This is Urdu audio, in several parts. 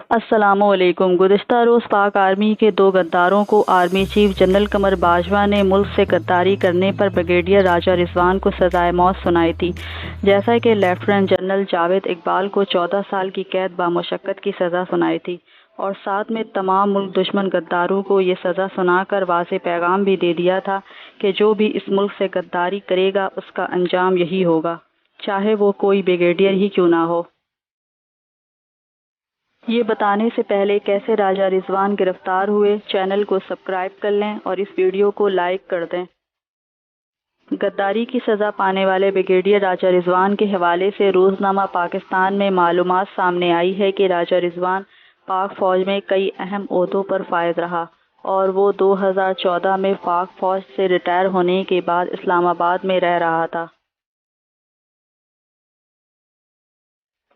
السلام علیکم۔ گزشتہ روز پاک آرمی کے 2 غداروں کو army chief general Qamar Bajwa نے ملک سے غداری کرنے پر بریگیڈیئر راجہ رضوان کو سزائے موت سنائی تھی، جیسا کہ لیفٹیننٹ جنرل جاوید اقبال کو 14 سال کی قید بامشقت کی سزا سنائی تھی، اور ساتھ میں تمام ملک دشمن غداروں کو یہ سزا سنا کر واضح پیغام بھی دے دیا تھا کہ جو بھی اس ملک سے غداری کرے گا اس کا انجام یہی ہوگا، چاہے وہ کوئی بریگیڈیئر ہی کیوں نہ ہو۔ یہ بتانے سے پہلے کیسے راجہ رضوان گرفتار ہوئے، چینل کو سبسکرائب کر لیں اور اس ویڈیو کو لائک کر دیں۔ غداری کی سزا پانے والے بریگیڈیئر راجہ رضوان کے حوالے سے روزنامہ پاکستان میں معلومات سامنے آئی ہے کہ راجہ رضوان پاک فوج میں کئی اہم عہدوں پر فائز رہا اور وہ 2014 میں پاک فوج سے ریٹائر ہونے کے بعد اسلام آباد میں رہ رہا تھا۔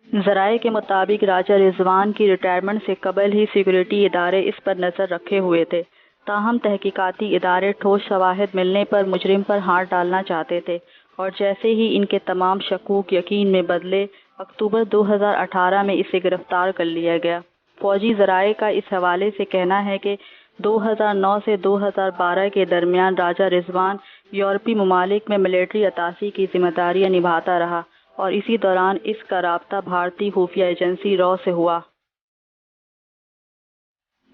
ذرائع کے مطابق راجہ رضوان کی ریٹائرمنٹ سے قبل ہی سیکورٹی ادارے اس پر نظر رکھے ہوئے تھے، تاہم تحقیقاتی ادارے ٹھوس شواہد ملنے پر مجرم پر ہاتھ ڈالنا چاہتے تھے، اور جیسے ہی ان کے تمام شکوک یقین میں بدلے، اکتوبر 2018 میں اسے گرفتار کر لیا گیا۔ فوجی ذرائع کا اس حوالے سے کہنا ہے کہ 2009 سے 2012 کے درمیان راجہ رضوان یورپی ممالک میں ملٹری اتاشی کی ذمہ داریاں نبھاتا رہا، اور اسی دوران اس کا رابطہ بھارتی خفیہ ایجنسی را سے ہوا۔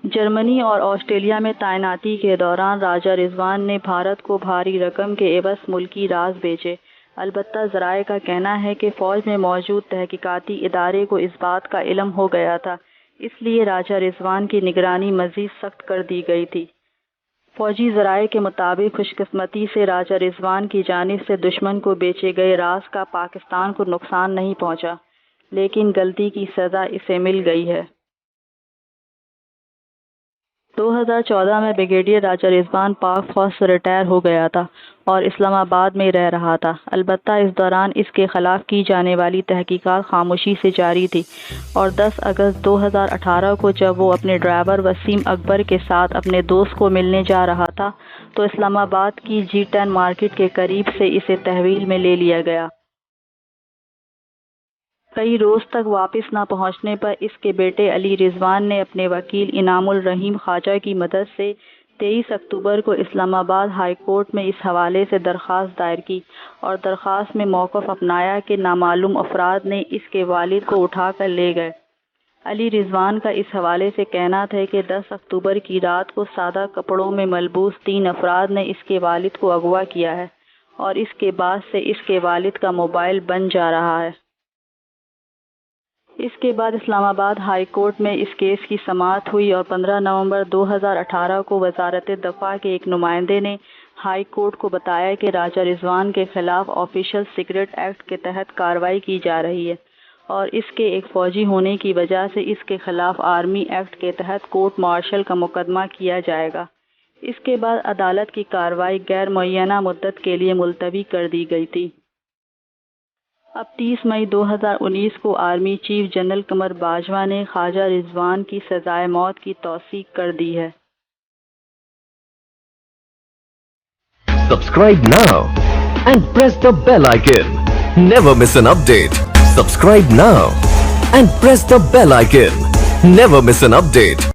جرمنی اور آسٹریلیا میں تعیناتی کے دوران راجہ رضوان نے بھارت کو بھاری رقم کے عوض ملکی راز بیچے۔ البتہ ذرائع کا کہنا ہے کہ فوج میں موجود تحقیقاتی ادارے کو اس بات کا علم ہو گیا تھا، اس لیے راجہ رضوان کی نگرانی مزید سخت کر دی گئی تھی۔ فوجی ذرائع کے مطابق خوش قسمتی سے راجہ رضوان کی جانب سے دشمن کو بیچے گئے راز کا پاکستان کو نقصان نہیں پہنچا، لیکن غلطی کی سزا اسے مل گئی ہے۔ 2014 میں بریگیڈیئر راجہ رضوان پاک فوج سے ریٹائر ہو گیا تھا اور اسلام آباد میں رہ رہا تھا، البتہ اس دوران اس کے خلاف کی جانے والی تحقیقات خاموشی سے جاری تھی، اور 10 اگست 2018 کو جب وہ اپنے ڈرائیور وسیم اکبر کے ساتھ اپنے دوست کو ملنے جا رہا تھا تو اسلام آباد کی G10 مارکیٹ کے قریب سے اسے تحویل میں لے لیا گیا۔ کئی روز تک واپس نہ پہنچنے پر اس کے بیٹے علی رضوان نے اپنے وکیل انعام الرحیم خواجہ کی مدد سے 23 اکتوبر کو اسلام آباد ہائی کورٹ میں اس حوالے سے درخواست دائر کی، اور درخواست میں موقف اپنایا کہ نامعلوم افراد نے اس کے والد کو اٹھا کر لے گئے۔ علی رضوان کا اس حوالے سے کہنا تھا کہ 10 اکتوبر کی رات کو سادہ کپڑوں میں ملبوس 3 افراد نے اس کے والد کو اغوا کیا ہے، اور اس کے بعد سے اس کے والد کا موبائل بند جا رہا ہے۔ اس کے بعد اسلام آباد ہائی کورٹ میں اس کیس کی سماعت ہوئی، اور 15 نومبر 2018 کو وزارت دفاع کے ایک نمائندے نے ہائی کورٹ کو بتایا کہ راجہ رضوان کے خلاف آفیشل سیکرٹ ایکٹ کے تحت کارروائی کی جا رہی ہے، اور اس کے ایک فوجی ہونے کی وجہ سے اس کے خلاف آرمی ایکٹ کے تحت کورٹ مارشل کا مقدمہ کیا جائے گا۔ اس کے بعد عدالت کی کارروائی غیر معینہ مدت کے لیے ملتوی کر دی گئی تھی۔ اب 30 مئی 2019 کو army chief general Qamar Bajwa نے خواجہ رضوان کی سزائے موت کی توثیق کر دی ہے۔ Subscribe now and press the bell icon. Never miss an update. Subscribe now and press the bell icon. Never miss an update.